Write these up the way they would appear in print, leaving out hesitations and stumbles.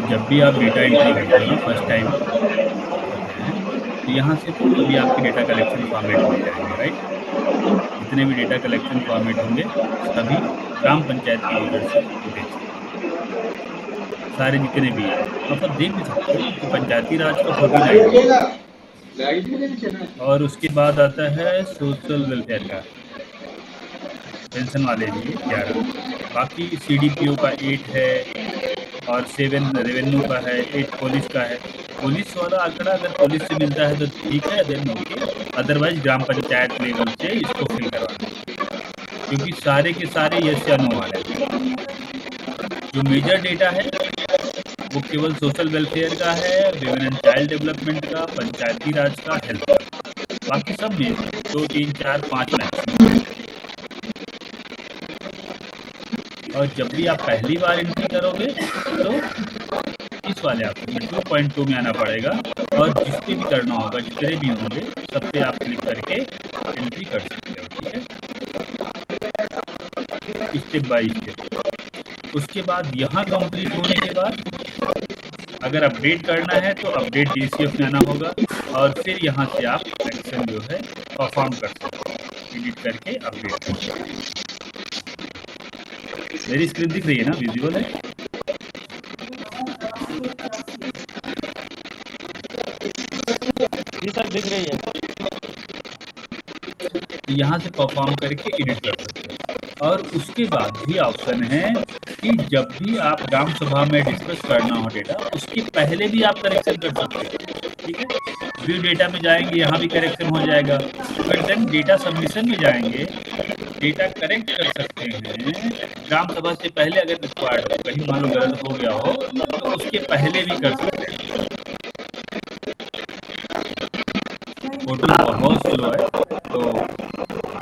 जब भी आप डेटा एंट्री करते हो ना फर्स्ट टाइम करते हैं, तो यहाँ से तो अभी आपके डेटा कलेक्शन फॉर्मेट मिल जाएंगे, राइट। जितने भी डेटा कलेक्शन फॉर्मेट होंगे सभी ग्राम पंचायत के यूजर्स वो देख सकते हैं, सारे जितने भी हैं। आप देख भी सकते हो कि पंचायती राज का 49 है, और उसके बाद आता है सोशल वेलफेयर का, पेंशन वाले लिए 11, बाकी CDPO का 8 है, और 7 रेवेन्यू का है, 8 पुलिस का है। पुलिस वाला आंकड़ा अगर पुलिस से मिलता है तो ठीक है, देन ओके, अदरवाइज ग्राम पंचायत लेवल से इसको फिल करवाना, क्योंकि सारे के सारे यस या नो वाले हैं। जो मेजर डेटा है वो केवल सोशल वेलफेयर का है, विमेन एंड चाइल्ड डेवलपमेंट का, पंचायती राज का, हेल्थ का, बाकी सब में 2, 3, 4, 5 मैक्सिमम। और जब भी आप पहली बार एंट्री करोगे तो इस वाले ऑप्शन में 2.2 में आना पड़ेगा, और जिसपे भी करना होगा, जितने भी होंगे सब पे आप क्लिक करके एंट्री कर सकते हो, ठीक है, स्टेप बाय स्टेप। उसके बाद यहाँ कंप्लीट होने के बाद अगर अपडेट करना है तो अपडेट DCF में आना होगा, और फिर यहाँ से आप एक्शन जो है परफॉर्म कर सकते हो, एडिट करके अपडेट कर सकते हो। मेरी स्क्रीन दिख रही है ना, विजिबल है? जी सर दिख रही है। यहाँ से परफॉर्म करके एडिट कर सकते हैं। और उसके बाद भी ऑप्शन है कि जब भी आप ग्राम सभा में डिस्कस करना हो डेटा, उसके पहले भी आप करेक्शन कर सकते हैं, ठीक है। व्यू डेटा में जाएंगे, यहाँ भी करेक्शन हो जाएगा, फिर देन डेटा सबमिशन में जाएंगे, डेटा करेक्ट कर सकते हैं ग्राम सभा से पहले, अगर रिक्वायर्ड हो, कहीं मान लो गलत हो गया हो तो उसके पहले भी कर सकते हैं। पोर्टल बहुत स्लो है तो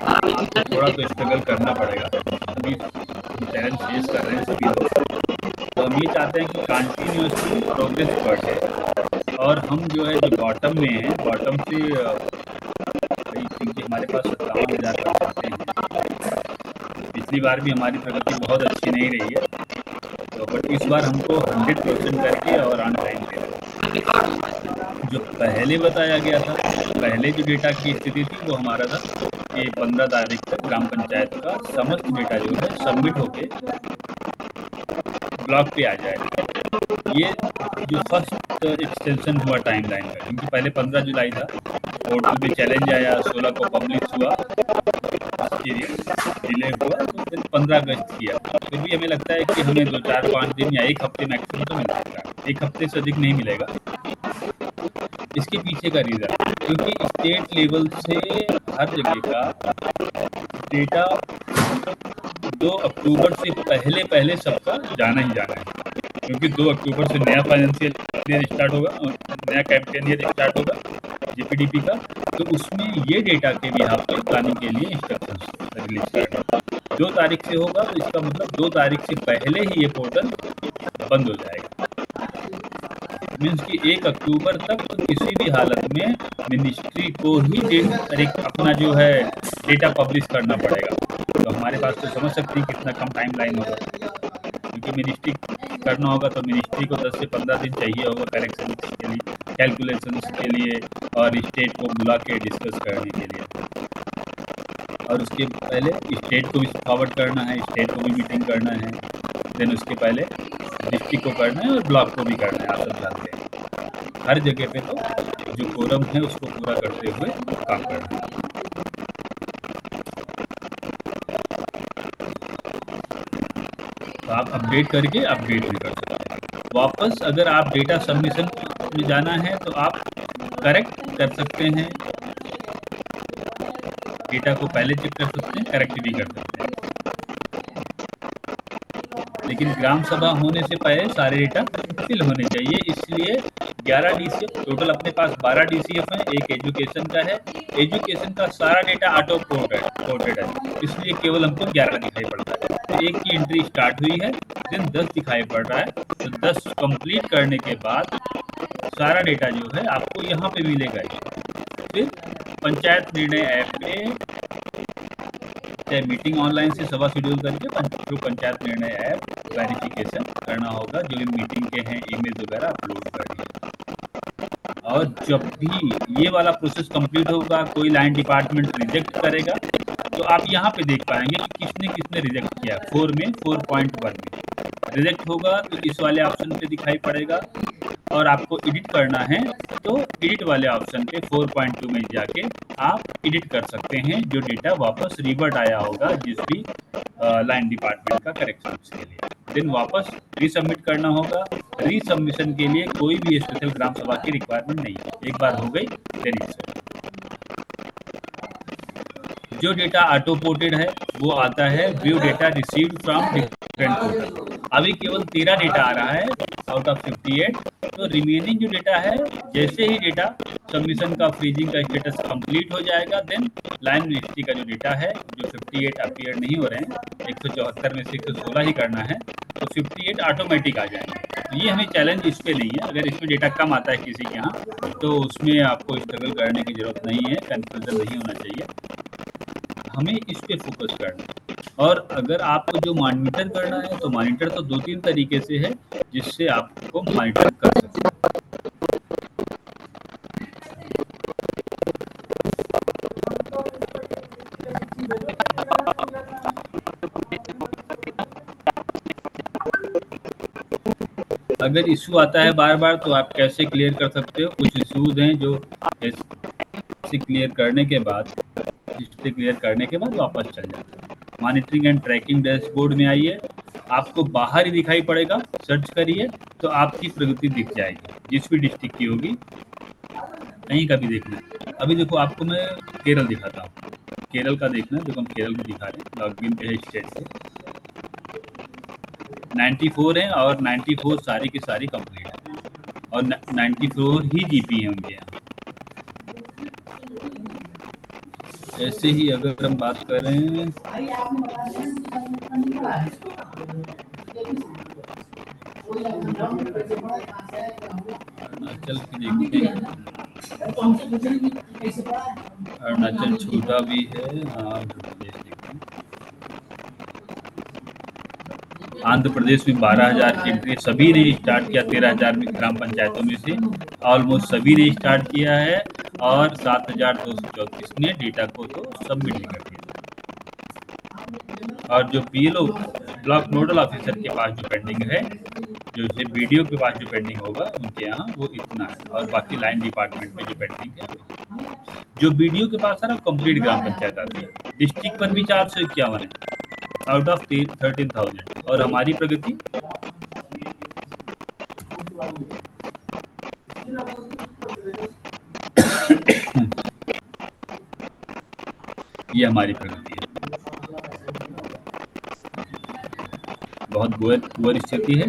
आपको थोड़ा तो स्ट्रगल करना पड़ेगा, अभी चैलेंज फेस कर रहे हैं सभी लोग। तो हम ये चाहते हैं कि कंटिन्यूसली प्रोग्रेस बढ़े, और हम जो है जो बॉटम में है, बॉटम से क्योंकि हमारे पास 57,000 कर सकते हैं। पिछली बार भी हमारी प्रगति बहुत अच्छी नहीं रही है, तो बट इस बार हमको 100% करके और ऑन टाइम देना। जो पहले बताया गया था, पहले जो डेटा की स्थिति थी वो हमारा था कि 15 तारीख तक ग्राम पंचायत का समस्त डेटा जो है सबमिट होके ब्लॉक पे आ जाएगा। ये जो फर्स्ट एक्सटेंशन हुआ टाइमलाइन का, क्योंकि पहले 15 जुलाई था, पोर्टल पे चैलेंज आया, 16 को पब्लिश हुआ, इसके लिए डिले हुआ, तो फिर 15 अगस्त किया। फिर भी हमें लगता है कि हमें 2, 4, 5 दिन या 1 हफ्ते मैक्सिमम तो मिल सकता है, 1 हफ्ते से अधिक नहीं मिलेगा। इसके पीछे का रीज़न, क्योंकि स्टेट लेवल से हर जगह का डेटा 2 अक्टूबर से पहले सबका जाना ही जाना है, क्योंकि 2 अक्टूबर से नया फाइनेंशियल ईयर स्टार्ट होगा, नया कैंपेन ईयर स्टार्ट होगा JPDP का, तो उसमें ये डेटा के बिहाफ पे प्लानिंग के लिए इंस्ट्रक्शंस रिलीज करेगा। 2 तारीख से होगा, तो इसका मतलब 2 तारीख से पहले ही ये पोर्टल बंद हो जाएगा। मीन्स कि 1 अक्टूबर तक तो किसी भी हालत में मिनिस्ट्री को ही अपना जो है डेटा पब्लिश करना पड़ेगा। तो हमारे पास तो समझ सकते हैं कितना कम टाइमलाइन होगा, क्योंकि मिनिस्ट्री करना होगा तो मिनिस्ट्री को 10 से 15 दिन चाहिए होगा करेक्शन के लिए, कैलकुलेशंस के लिए, और स्टेट को बुला के डिस्कस करने के लिए। और उसके पहले स्टेट को भी फॉरवर्ड करना है, स्टेट को भी मीटिंग करना है, देन उसके पहले डिस्ट्रिक्ट को करना है और ब्लॉक को भी करना है। आप सब जानते हैं हर जगह पे तो जो कोरम है उसको पूरा करते हुए काम करना है। तो आप अपडेट करके अपडेट भी कर सकते हैं। वापस अगर आप डेटा सबमिशन में जाना है तो आप करेक्ट कर सकते हैं, डेटा को पहले चेक कर सकते हैं, करेक्ट भी कर सकते हैं, लेकिन ग्राम सभा होने से पहले सारे डेटा फिल होने चाहिए। इसलिए 11 DCF टोटल, अपने पास 12 DCF है, एक एजुकेशन का है। एजुकेशन का सारा डेटा ऑटो कोडेड है, इसलिए केवल हमको 11 दिखाई पड़ता है। तो एक की एंट्री स्टार्ट हुई है, देन 10 दिखाई पड़ रहा है, तो 10 कंप्लीट करने के बाद सारा डेटा जो है आपको यहाँ पे मिलेगा ही। फिर पंचायत निर्णय ऐप पे चाहे मीटिंग ऑनलाइन से सभा शेड्यूल करके थ्रू पंचायत निर्णय ऐप वेरिफिकेशन करना होगा, जो भी मीटिंग के हैं ईमेल वगैरह अपलोड करनी। और जब भी ये वाला प्रोसेस कंप्लीट होगा, कोई लाइन डिपार्टमेंट रिजेक्ट करेगा तो आप यहाँ पे देख पाएंगे कि किसने किसने रिजेक्ट किया। 4 में 4.1 में रिजेक्ट होगा तो इस वाले ऑप्शन पे दिखाई पड़ेगा, और आपको एडिट करना है तो एडिट वाले ऑप्शन पे 4.2 में जाके आप एडिट कर सकते हैं जो डेटा वापस रिवर्ट आया होगा जिस भी लाइन डिपार्टमेंट का करेक्शन के लिए। देन वापस रीसबमिट करना होगा। रीसबमिशन के लिए कोई भी स्पेशल ग्राम सभा की रिक्वायरमेंट नहीं है, एक बार हो गई देन इट्स। जो डेटा ऑटो पोर्टेड है वो आता है view data received from different portal. अभी केवल 13 डेटा आ रहा है आउट ऑफ 58। तो रिमेनिंग जो डेटा है, जैसे ही डेटा सबमिशन का फ्रीजिंग का स्टेटस कंप्लीट हो जाएगा, देन लाइन मिनिस्ट्री का जो डेटा है, जो 58 अपीयर नहीं हो रहे हैं, 174 में से 116 ही करना है, तो 58 ऑटोमेटिक आ जाएंगे। ये हमें चैलेंज इस पर नहीं है। अगर इसमें डेटा कम आता है किसी के यहाँ तो उसमें आपको स्ट्रगल करने की ज़रूरत नहीं है, कन्फ्यूजन नहीं होना चाहिए, हमें इस पे फोकस करना है। और अगर आपको जो मॉनिटर करना है तो मॉनिटर तो 2-3 तरीके से है जिससे आपको मॉनिटर कर सकते हैं। अगर इशू आता है बार बार तो आप कैसे क्लियर कर सकते हो? कुछ इशूज हैं जो ऐसे क्लियर करने के बाद वापस चल जाता है। मॉनिटरिंग एंड ट्रैकिंग डैशबोर्ड में आइए, आपको बाहर ही दिखाई पड़ेगा, सर्च करिए तो आपकी प्रगति दिख जाएगी जिस भी डिस्ट्रिक्ट की होगी, कहीं का भी देखना। अभी देखो आपको मैं केरल दिखाता हूँ, केरल का देखना है। देखो हम केरल में दिखा रहे हैं, लॉगिन पे है स्टेट से 94 है और 94 सारी की सारी कंप्लीट है और 94 ही जीपी है उनके यहाँ। ऐसे ही अगर हम बात कर रहे हैं अरुणाचल की, देखते हैं अरुणाचल छोटा भी है। आंध्र प्रदेश में 12,000 की एंट्री सभी ने स्टार्ट किया, 13,000 ग्राम पंचायतों में से ऑलमोस्ट सभी ने स्टार्ट किया है और 7,234 ने डेटा को तो सबमिट कर दिया। और जो बीएलओ ब्लॉक नोडल ऑफिसर के पास जो पेंडिंग है, जो बीडीओ के पास जो पेंडिंग होगा उनके यहाँ वो इतना है, और बाकी लाइन डिपार्टमेंट में जो पेंडिंग है, जो बीडीओ के पास है ना कंप्लीट ग्राम पंचायत आती है। डिस्ट्रिक्ट पर भी 451 है आउट ऑफ 13,000। और हमारी प्रगति ये हमारी प्रगति है। बहुत पुअर स्थिति है।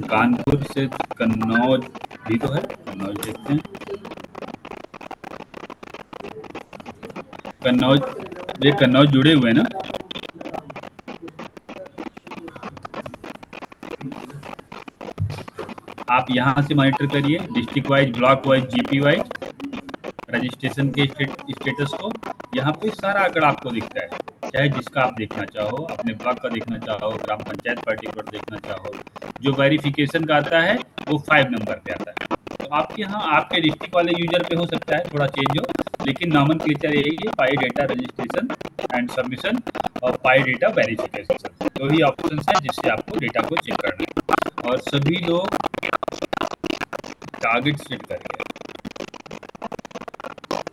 कानपुर से कन्नौज भी तो है, कन्नौज देखते हैं। कन्नौज जुड़े हुए हैं ना। आप यहाँ से मॉनिटर करिए district wise, block wise, GP wise registration के स्टेटस को। यहाँ पे सारा आंकड़ा आपको दिखता है, चाहे जिसका आप देखना चाहो, अपने ब्लॉक का देखना चाहो, ग्राम पंचायत पर्टिकुलर देखना चाहो। जो वेरिफिकेशन का आता है वो 5 नंबर पे आता है। तो आपके यहाँ आपके डिस्ट्रिक्ट वाले यूजर पे हो सकता है थोड़ा चेंज हो, लेकिन नॉमेनक्लेचर यही है, पाई डेटा रजिस्ट्रेशन एंड सबमिशन और पाई डेटा वेरिफिकेशन। तो ही ऑप्शन है जिससे आपको डेटा को चेक करना है। और सभी लोग टारगेट सेट करेंगे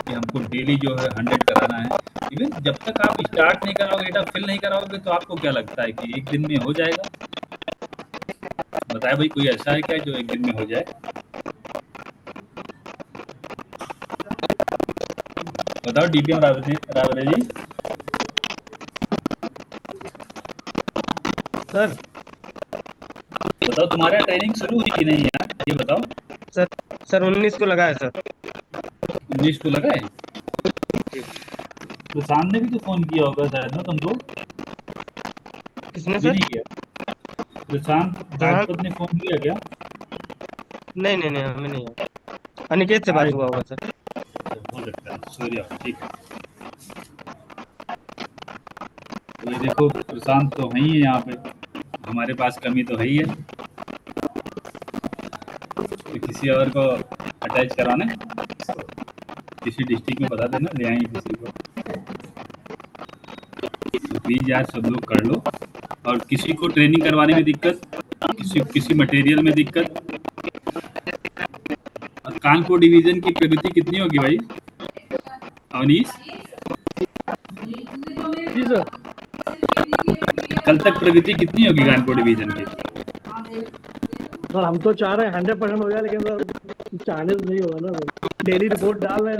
कि हमको डेली जो है 100 कराना है। इवन जब तक आप स्टार्ट नहीं कराओगे, डेटा फिल नहीं कराओगे, तो आपको क्या लगता है कि एक दिन में हो जाएगा? बताए भाई, कोई ऐसा है क्या जो एक दिन में हो जाए? बताओ डीपीएम रावले जी। सर बताओ तुम्हारा ट्रेनिंग शुरू हुई कि नहीं यार, ये बताओ। सर 19 को लगा है सर। 19 को लगा है? तो सामने भी तो फोन किया होगा शायद ना तुमको? किसने सर? नहीं किया? प्रशांत राजपूत ने फोन किया क्या? नहीं हमें नहीं है। अनिकेत से बात हुआ होगा सर। हो सकता है, सूर्या, ठीक है। ये देखो प्रशांत तो है ही है यहाँ पे, हमारे पास कमी तो है ही है, तो किसी और को अटैच कराना है, किसी डिस्ट्रिक्ट में बता देना, ले आएंगे किसी को। तो प्लीज यार सब लोग कर लो, और किसी को ट्रेनिंग करवाने में दिक्कत, किसी मटेरियल में दिक्कत, और कानपुर डिवीजन की प्रगति कितनी होगी भाई अवनीश? जी सर। कल तक प्रगति कितनी होगी कानपुर डिवीजन की? सर हम तो चाह रहे हैं 100% हो जाए, लेकिन सर चाहने से नहीं होगा ना सर। डेली रिपोर्ट डाल रहे हैं